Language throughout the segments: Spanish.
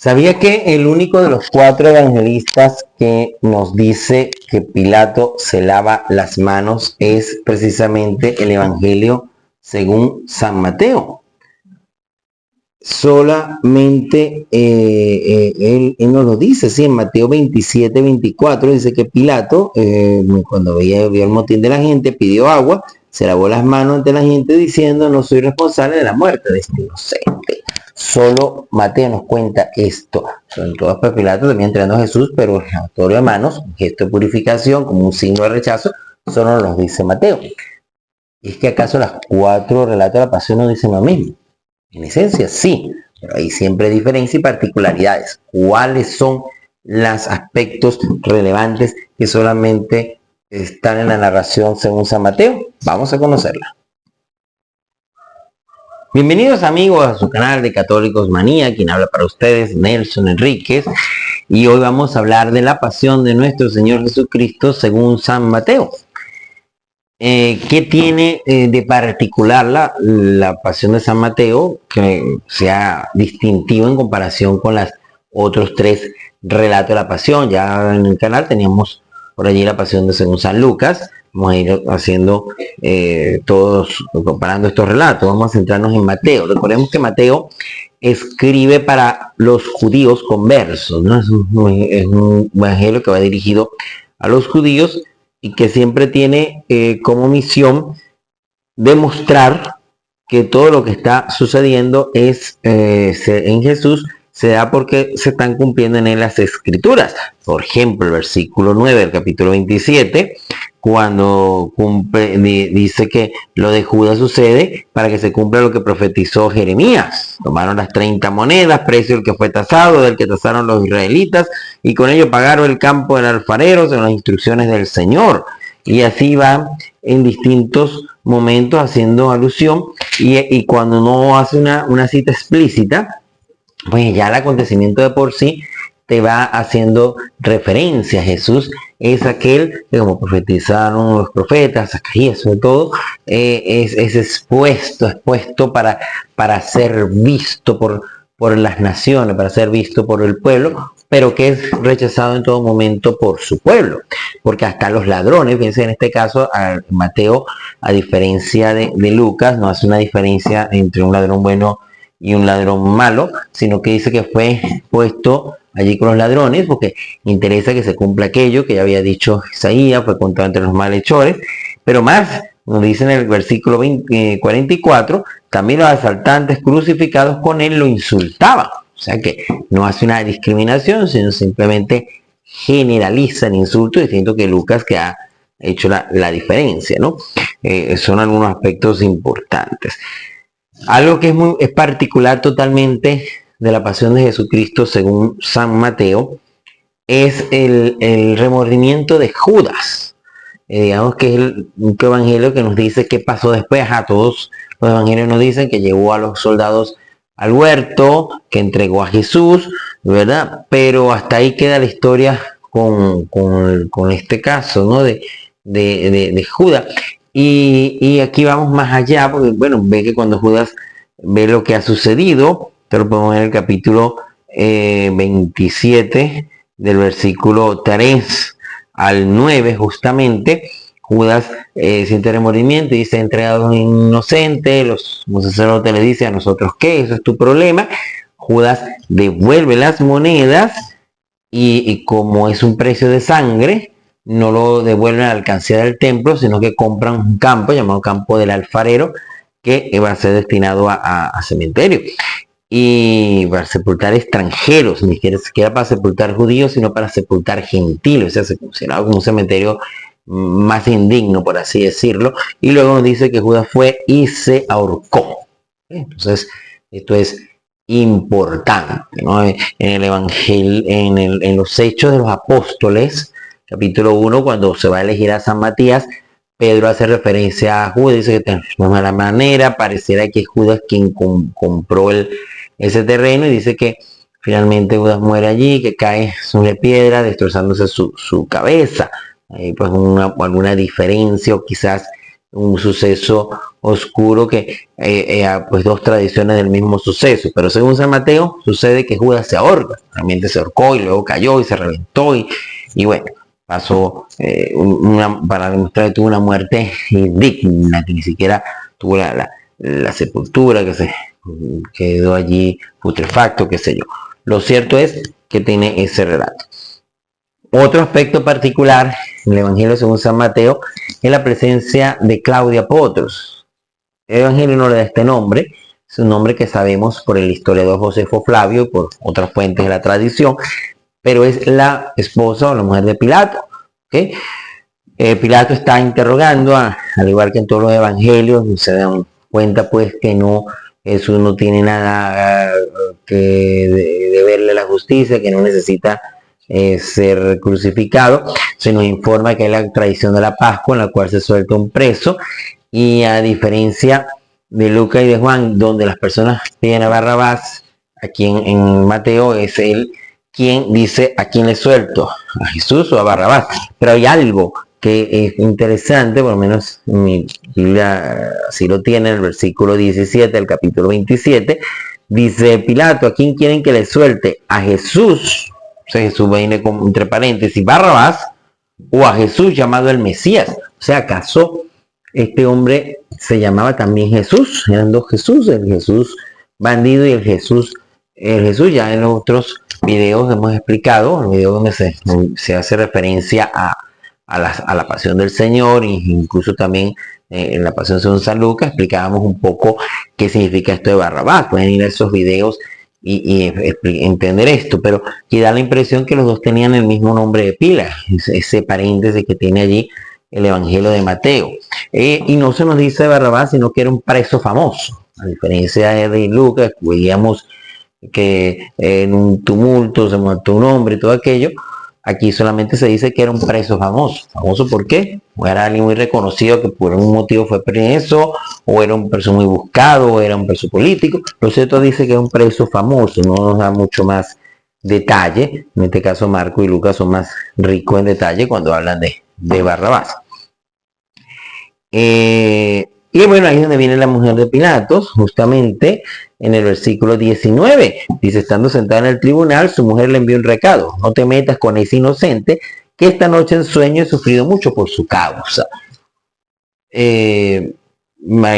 ¿Sabía que el único de los cuatro evangelistas que nos dice que Pilato se lava las manos es precisamente el Evangelio según San Mateo? Solamente él nos lo dice, sí, en Mateo 27-24 dice que Pilato, cuando vio el motín de la gente, pidió agua, se lavó las manos ante la gente diciendo: no soy responsable de la muerte de este inocente. Solo Mateo nos cuenta esto. En todas partes Pilato también entregando a Jesús, pero el lavatorio de manos, un gesto de purificación, como un signo de rechazo, solo nos lo dice Mateo. ¿Y es que acaso las cuatro relatos de la pasión nos dicen lo mismo? En esencia, sí, pero hay siempre diferencia y particularidades. ¿Cuáles son los aspectos relevantes que solamente están en la narración según San Mateo? Vamos a conocerla. Bienvenidos amigos a su canal de Católicos Manía, quien habla para ustedes, Nelson Enríquez, y hoy vamos a hablar de la pasión de nuestro Señor Jesucristo según San Mateo. ¿Qué tiene de particular la pasión de San Mateo que sea distintivo en comparación con los otros tres relatos de la pasión? Ya en el canal teníamos por allí la pasión de según San Lucas. Vamos a ir haciendo todos, comparando estos relatos. Vamos a centrarnos en Mateo. Recordemos que Mateo escribe para los judíos conversos, ¿no? Es un evangelio que va dirigido a los judíos y que siempre tiene como misión demostrar que todo lo que está sucediendo es en Jesús se da porque se están cumpliendo en él las escrituras. Por ejemplo, el versículo 9 del capítulo 27, cuando dice que lo de Judas sucede para que se cumpla lo que profetizó Jeremías. Tomaron las 30 monedas, precio del que fue tasado, del que tasaron los israelitas, y con ello pagaron el campo del alfarero según las instrucciones del Señor. Y así va en distintos momentos haciendo alusión, y cuando no hace una cita explícita, pues ya el acontecimiento de por sí te va haciendo referencia. Jesús es aquel que, como profetizaron los profetas, Zacarías sobre todo, es expuesto para ser visto por las naciones, para ser visto por el pueblo, pero que es rechazado en todo momento por su pueblo, porque hasta los ladrones, fíjense en este caso, Mateo, a diferencia de Lucas, no hace una diferencia entre un ladrón bueno y un ladrón malo, sino que dice que fue puesto allí con los ladrones porque interesa que se cumpla aquello que ya había dicho Isaías, fue contado entre los malhechores. Pero más, nos dice en el versículo 44, también los asaltantes crucificados con él lo insultaban. O sea que no hace una discriminación, sino simplemente generaliza el insulto, diciendo que Lucas que ha hecho la diferencia, ¿no? Son algunos aspectos importantes. Algo que es particular totalmente de la pasión de Jesucristo según San Mateo es el remordimiento de Judas. Digamos que es el único evangelio que nos dice qué pasó después. A todos los evangelios nos dicen que llevó a los soldados al huerto, que entregó a Jesús, ¿verdad? Pero hasta ahí queda la historia con este caso, ¿no? de Judas. Y aquí vamos más allá, porque bueno, ve que cuando Judas ve lo que ha sucedido, te lo podemos ver en el capítulo 27, del versículo 3 al 9, justamente, Judas siente remordimiento y dice: entregado a un inocente. Los sacerdotes le dicen: ¿a nosotros qué? Eso es tu problema. Judas devuelve las monedas y como es un precio de sangre, no lo devuelven a la alcancía del templo, sino que compran un campo llamado campo del alfarero, que va a ser destinado a cementerio y para sepultar extranjeros, ni siquiera para sepultar judíos, sino para sepultar gentiles. O sea, se consideraba como un cementerio más indigno, por así decirlo. Y luego nos dice que Judas fue y se ahorcó. Entonces, esto es importante, ¿no? En el evangelio, en los Hechos de los Apóstoles, capítulo 1, cuando se va a elegir a San Matías, Pedro hace referencia a Judas, dice que de mala manera pareciera que es Judas quien compró ese terreno, y dice que finalmente Judas muere allí, que cae sobre piedra, destrozándose su cabeza. Pues alguna diferencia o quizás un suceso oscuro que pues dos tradiciones del mismo suceso. Pero según San Mateo sucede que Judas se ahorca, realmente se ahorcó y luego cayó y se reventó y bueno, pasó para demostrar que tuvo una muerte indigna, que ni siquiera tuvo la sepultura, que se quedó allí putrefacto, qué sé yo. Lo cierto es que tiene ese relato. Otro aspecto particular en el Evangelio según San Mateo es la presencia de Claudia Potros. El Evangelio no le da este nombre, es un nombre que sabemos por el historiador Josefo Flavio y por otras fuentes de la tradición, pero es la esposa o la mujer de Pilato. ¿Okay? Pilato está interrogando, al igual que en todos los evangelios, y se dan cuenta pues que no, Jesús no tiene nada que de verle la justicia, que no necesita ser crucificado. Se nos informa que hay la tradición de la Pascua en la cual se suelta un preso, y a diferencia de Lucas y de Juan, donde las personas piden a Barrabás, aquí en Mateo es él quien dice a quién le suelto, a Jesús o a Barrabás. Pero hay algo que es interesante, por lo menos en mi Biblia así lo tiene, en el versículo 17 del capítulo 27, dice Pilato, ¿a quién quieren que le suelte? ¿A Jesús? O sea, Jesús viene entre paréntesis, Barrabás, o a Jesús llamado el Mesías. O sea, ¿acaso este hombre se llamaba también Jesús? Eran dos Jesús, el Jesús bandido y el Jesús ya en los otros videos hemos explicado, el video donde se hace referencia a la pasión del Señor, e incluso también en la pasión según San Lucas explicábamos un poco qué significa esto de Barrabás. Pueden ir a esos videos y entender esto, pero que da la impresión que los dos tenían el mismo nombre de pila, ese paréntesis que tiene allí el Evangelio de Mateo. Y no se nos dice de Barrabás, sino que era un preso famoso, a diferencia de Lucas, veíamos que en un tumulto se mató un hombre y todo aquello. Aquí solamente se dice que era un preso famoso. ¿Famoso por qué? O era alguien muy reconocido que por algún motivo fue preso, o era un preso muy buscado, o era un preso político. Lo cierto dice que es un preso famoso, no nos da mucho más detalle. En este caso Marco y Lucas son más ricos en detalle cuando hablan de Barrabás. Y bueno, ahí es donde viene la mujer de Pilatos, justamente en el versículo 19. Dice, estando sentada en el tribunal, su mujer le envió un recado. No te metas con ese inocente, que esta noche en sueño he sufrido mucho por su causa.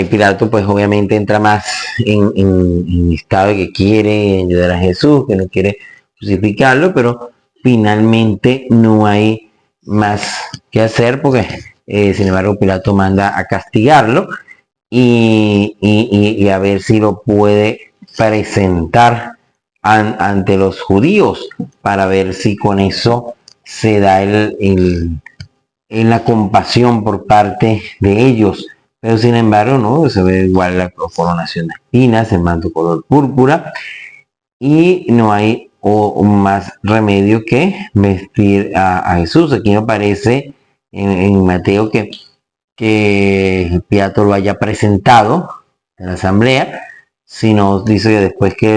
Pilato pues obviamente entra más en estado de que quiere ayudar a Jesús, que no quiere crucificarlo, pero finalmente no hay más que hacer porque sin embargo Pilato manda a castigarlo y a ver si lo puede presentar ante los judíos para ver si con eso se da la compasión por parte de ellos. Pero sin embargo, no, se ve igual la coronación de espinas, el manto color púrpura, y no hay más remedio que vestir a Jesús. Aquí me parece en Mateo que Pilato lo haya presentado en la asamblea, sino dice que después que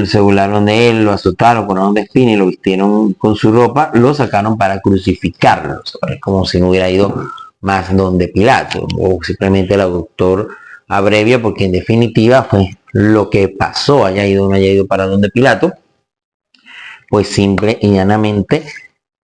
se burlaron de él, lo azotaron, coronaron de espina y lo vistieron con su ropa, lo sacaron para crucificarlo. Es como si no hubiera ido más donde Pilato, o simplemente el autor abrevia porque en definitiva fue lo que pasó, haya ido o no haya ido para donde Pilato, pues simple y llanamente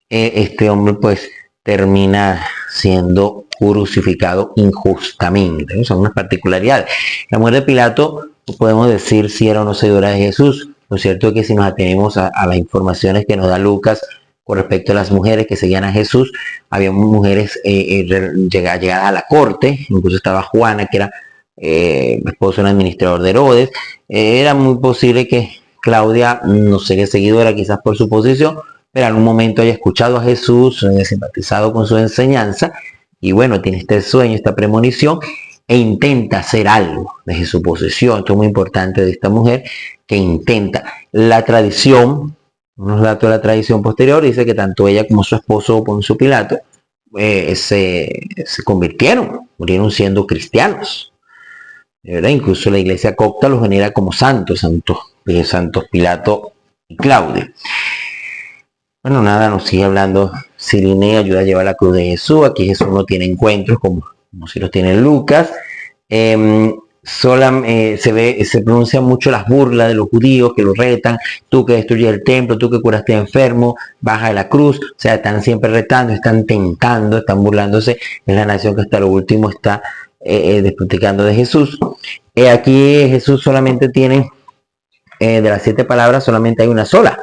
este hombre pues termina siendo crucificado injustamente. Son unas particularidades. La mujer de Pilato, podemos decir si era o no seguidora de Jesús. Lo cierto es que si nos atenemos a las informaciones que nos da Lucas con respecto a las mujeres que seguían a Jesús, había mujeres llegadas a la corte, incluso estaba Juana, que era esposo de un administrador de Herodes. Era muy posible que Claudia no sería seguidora quizás por su posición, pero en un momento haya escuchado a Jesús, haya simpatizado con su enseñanza, y bueno, tiene este sueño, esta premonición, e intenta hacer algo desde su posición. Esto es muy importante de esta mujer, que intenta. La tradición, unos datos de la tradición posterior, dice que tanto ella como su esposo Poncio Pilato se convirtieron, murieron siendo cristianos. ¿Verdad? Incluso la iglesia copta los venera como santos Pilato y Claudia. Bueno, nada, nos sigue hablando Cirine, ayuda a llevar la cruz de Jesús. Aquí Jesús no tiene encuentros como como si los tiene Lucas. Se pronuncian mucho las burlas de los judíos que los retan: tú que destruyes el templo, tú que curaste enfermo, baja de la cruz. O sea, están siempre retando, están tentando, están burlándose. Es la nación que hasta lo último está despoticando de Jesús. Aquí Jesús solamente tiene, de las 7 palabras, solamente hay una sola.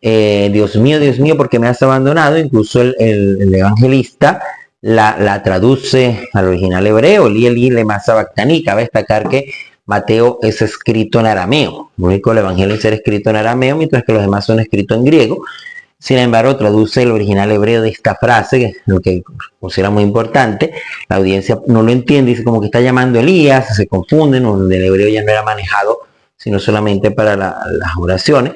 Dios mío, ¿por qué me has abandonado? Incluso el evangelista la traduce al original hebreo: Eli, Eli, lema sabactani. Cabe destacar que Mateo es escrito en arameo. El único evangelio es ser escrito en arameo, mientras que los demás son escritos en griego. Sin embargo, traduce el original hebreo de esta frase, que es lo que considera muy importante. La audiencia no lo entiende, dice como que está llamando a Elías, se confunden, donde el hebreo ya no era manejado sino solamente para las oraciones.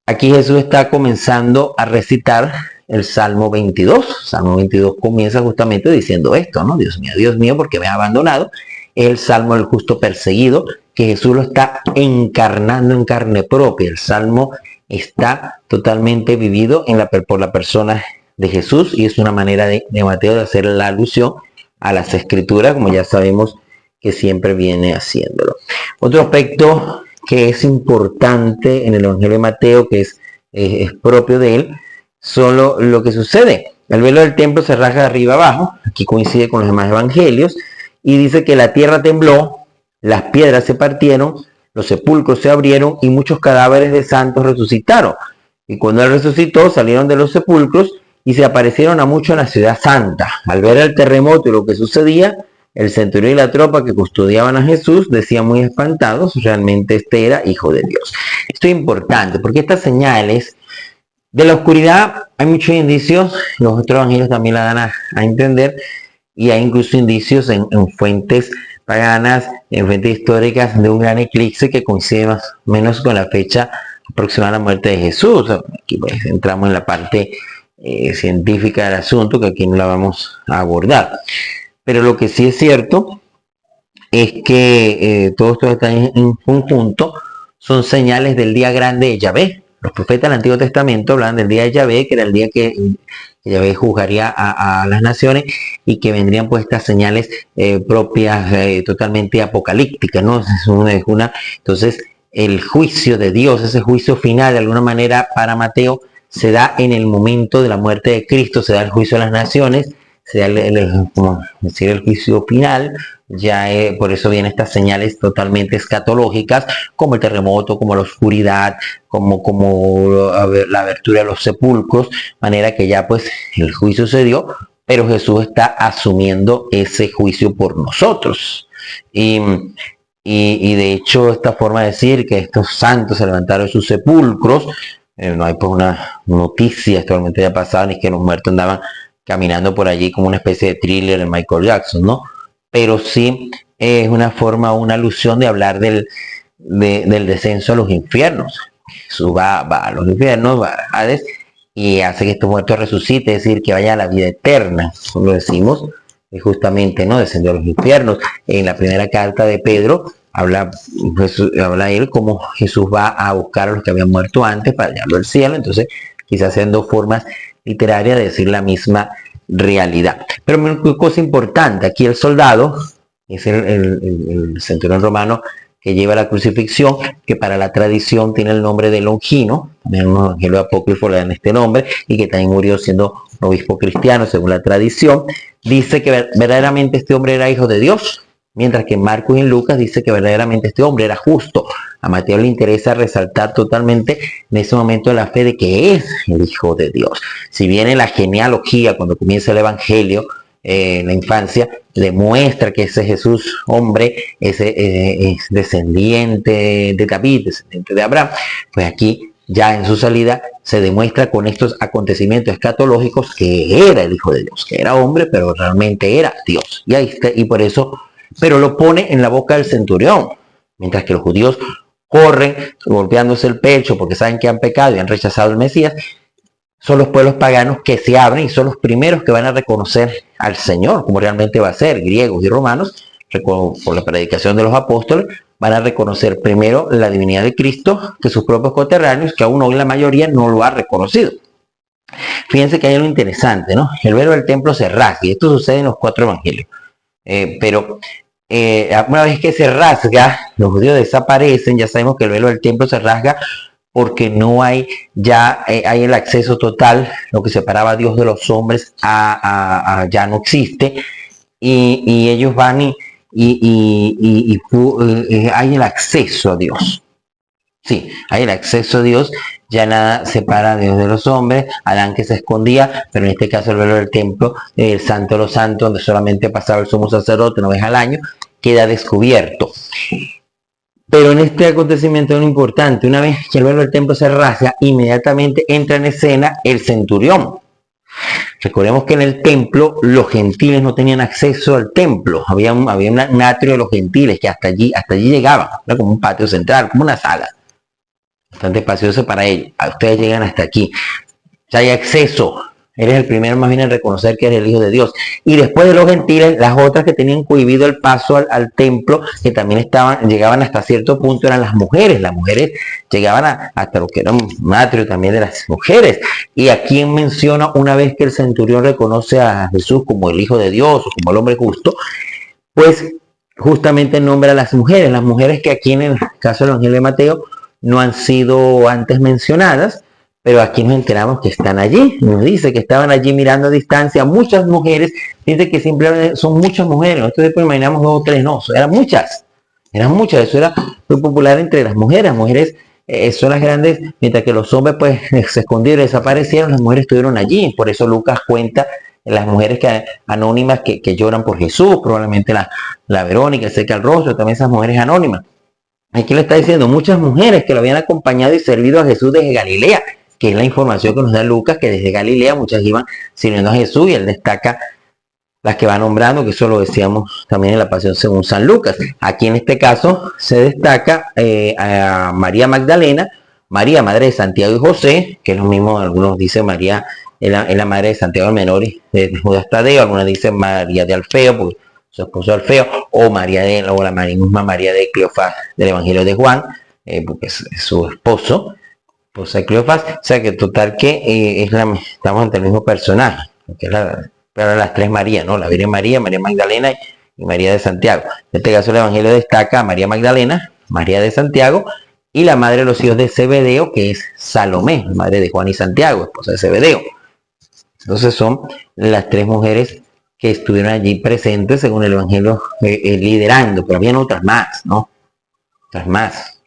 Aquí Jesús está comenzando a recitar el Salmo 22. Salmo 22 comienza justamente diciendo esto, ¿no? Dios mío, ¿por qué me has abandonado? Es el Salmo del justo perseguido, que Jesús lo está encarnando en carne propia. El Salmo está totalmente vivido por la persona de Jesús, y es una manera de Mateo de hacer la alusión a las Escrituras, como ya sabemos que siempre viene haciéndolo. Otro aspecto que es importante en el Evangelio de Mateo, que es propio de él, solo lo que sucede. El velo del templo se rasga de arriba abajo. Aquí coincide con los demás evangelios, y dice que la tierra tembló, las piedras se partieron, los sepulcros se abrieron y muchos cadáveres de santos resucitaron. Y cuando él resucitó, salieron de los sepulcros y se aparecieron a muchos en la ciudad santa. Al ver el terremoto y lo que sucedía, el centurión y la tropa que custodiaban a Jesús decían muy espantados: realmente este era hijo de Dios. Esto es importante porque estas señales de la oscuridad, hay muchos indicios, los otros evangelios también la dan a entender, y hay incluso indicios en fuentes paganas, en fuentes históricas, de un gran eclipse que coincide más o menos con la fecha aproximada a la muerte de Jesús. Aquí pues entramos en la parte científica del asunto, que aquí no la vamos a abordar. Pero lo que sí es cierto es que todos estos detalles en conjunto son señales del día grande de Yahvé. Los profetas del Antiguo Testamento hablan del día de Yahvé, que era el día que Yahvé juzgaría a las naciones, y que vendrían pues estas señales propias, totalmente apocalípticas, ¿no? Entonces, el juicio de Dios, ese juicio final, de alguna manera, para Mateo, se da en el momento de la muerte de Cristo. Se da el juicio de las naciones, se da el juicio final. Ya por eso vienen estas señales totalmente escatológicas, como el terremoto, como la oscuridad, como la abertura de los sepulcros, manera que ya pues el juicio se dio, pero Jesús está asumiendo ese juicio por nosotros. Y de hecho, esta forma de decir que estos santos se levantaron de sus sepulcros, no hay pues una noticia, actualmente ya pasado, ni que los muertos andaban caminando por allí como una especie de thriller de Michael Jackson, ¿no? Pero sí es una forma, una alusión de hablar del descenso a los infiernos. Jesús va a los infiernos, va a Hades, y hace que estos muertos resuciten, es decir, que vaya a la vida eterna. Como lo decimos, justamente, ¿no? Descendió a los infiernos. En la primera carta de Pedro habla él como Jesús va a buscar a los que habían muerto antes para llevarlo al cielo. Entonces, quizás sean dos formas literarias de decir la misma realidad. Pero una cosa importante, aquí el soldado es el centurión romano que lleva la crucifixión, que para la tradición tiene el nombre de Longino, también un evangelio apócrifo le dan este nombre, y que también murió siendo un obispo cristiano según la tradición. Dice que verdaderamente este hombre era hijo de Dios, mientras que en Marcos y en Lucas dice que verdaderamente este hombre era justo. A Mateo le interesa resaltar totalmente en ese momento la fe de que es el Hijo de Dios. Si bien en la genealogía, cuando comienza el Evangelio, en la infancia, demuestra que ese Jesús, hombre, es descendiente de David, descendiente de Abraham, pues aquí ya en su salida se demuestra con estos acontecimientos escatológicos que era el Hijo de Dios, que era hombre, pero realmente era Dios. Y ahí está, y por eso, pero lo pone en la boca del centurión, mientras que los judíos corren golpeándose el pecho porque saben que han pecado y han rechazado al Mesías. Son los pueblos paganos que se abren y son los primeros que van a reconocer al Señor, como realmente va a ser. Griegos y romanos, por la predicación de los apóstoles, van a reconocer primero la divinidad de Cristo que sus propios coterráneos, que aún hoy la mayoría no lo ha reconocido. Fíjense que hay algo interesante, ¿no? El velo del templo se rasga, y esto sucede en los 4 evangelios. Pero una vez que se rasga, los judíos desaparecen. Ya sabemos que el velo del templo se rasga porque no hay ya hay el acceso total. Lo que separaba a Dios de los hombres ya no existe, y ellos van y hay el acceso a Dios. Sí, hay el acceso a Dios, ya nada separa a Dios de los hombres. Adán, que se escondía, pero en este caso el velo del templo, el santo de los santos, donde solamente pasaba el sumo sacerdote una vez al año, queda descubierto. Pero en este acontecimiento es importante: una vez que el velo del templo se rasga, inmediatamente entra en escena el centurión. Recordemos que en el templo los gentiles no tenían acceso al templo. Había un atrio de los gentiles que hasta allí llegaban. Era como un patio central, como una sala bastante espacioso para ellos. Ustedes llegan hasta aquí, ya hay acceso. Eres el primero más bien en reconocer que eres el Hijo de Dios. Y después de los gentiles, las otras que tenían cohibido el paso al templo, que también llegaban hasta cierto punto, eran las mujeres. Las mujeres llegaban hasta lo que era un atrio también de las mujeres. Y aquí menciona, una vez que el centurión reconoce a Jesús como el Hijo de Dios, o como el hombre justo, pues justamente nombra a las mujeres que aquí en el caso del Evangelio de Mateo no han sido antes mencionadas, pero aquí nos enteramos que están allí. Nos dice que estaban allí mirando a distancia muchas mujeres. Dice que simplemente son muchas mujeres. Nosotros después imaginamos 2 o 3, no, eran muchas. Eso era muy popular entre las mujeres. Las mujeres son las grandes, mientras que los hombres pues se escondieron y desaparecieron. Las mujeres estuvieron allí. Por eso Lucas cuenta las mujeres anónimas que lloran por Jesús. Probablemente la Verónica, seca el rostro, también esas mujeres anónimas. Aquí le está diciendo muchas mujeres que lo habían acompañado y servido a Jesús desde Galilea, que es la información que nos da Lucas, que desde Galilea muchas iban sirviendo a Jesús, y él destaca las que va nombrando, que eso lo decíamos también en la Pasión según San Lucas. Aquí en este caso se destaca a María Magdalena, María, madre de Santiago y José, que es lo mismo, algunos dicen María es la madre de Santiago el Menor y de Judas Tadeo, algunos dicen María de Alfeo, porque su esposo Alfeo, o la misma María de Cleofás del Evangelio de Juan, porque es su esposo, esposa de Cleofás. O sea que total que estamos ante el mismo personaje, que es pero las 3 Marías, ¿no? La Virgen María, María Magdalena y María de Santiago. En este caso el Evangelio destaca a María Magdalena, María de Santiago, y la madre de los hijos de Zebedeo, que es Salomé, madre de Juan y Santiago, esposa de Zebedeo. Entonces son las 3 mujeres que estuvieron allí presentes, según el Evangelio, liderando, pero habían otras más, ¿no? Otras más.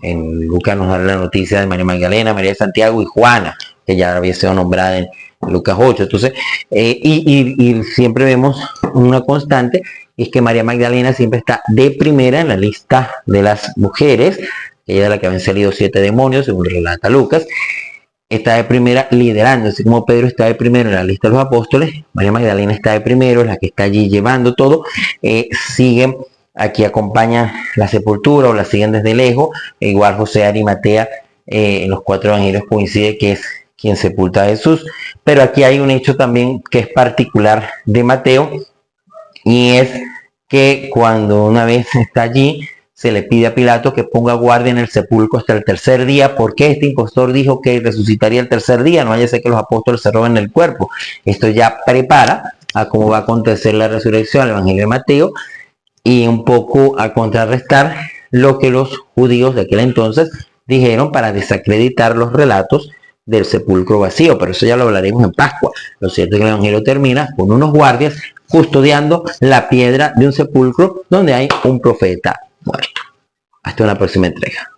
En Lucas nos da la noticia de María Magdalena, María de Santiago y Juana, que ya había sido nombrada en Lucas 8. Entonces, y siempre vemos una constante, y es que María Magdalena siempre está de primera en la lista de las mujeres. Ella es la que habían salido 7 demonios, según relata Lucas. Está de primera liderando, así como Pedro está de primero en la lista de los apóstoles. María Magdalena está de primero, es la que está allí llevando todo. Siguen, aquí acompañan la sepultura, o la siguen desde lejos. Igual José de Arimatea, en los 4 evangelios coincide que es quien sepulta a Jesús. Pero aquí hay un hecho también que es particular de Mateo, y es que cuando una vez está allí, se le pide a Pilato que ponga guardia en el sepulcro hasta el 3er día, porque este impostor dijo que resucitaría el 3er día, no vaya a ser que los apóstoles se roben el cuerpo. Esto ya prepara a cómo va a acontecer la resurrección, el Evangelio de Mateo, y un poco a contrarrestar lo que los judíos de aquel entonces dijeron para desacreditar los relatos del sepulcro vacío, pero eso ya lo hablaremos en Pascua. Lo cierto es que el Evangelio termina con unos guardias custodiando la piedra de un sepulcro donde hay un profeta muerto. Hasta una próxima entrega.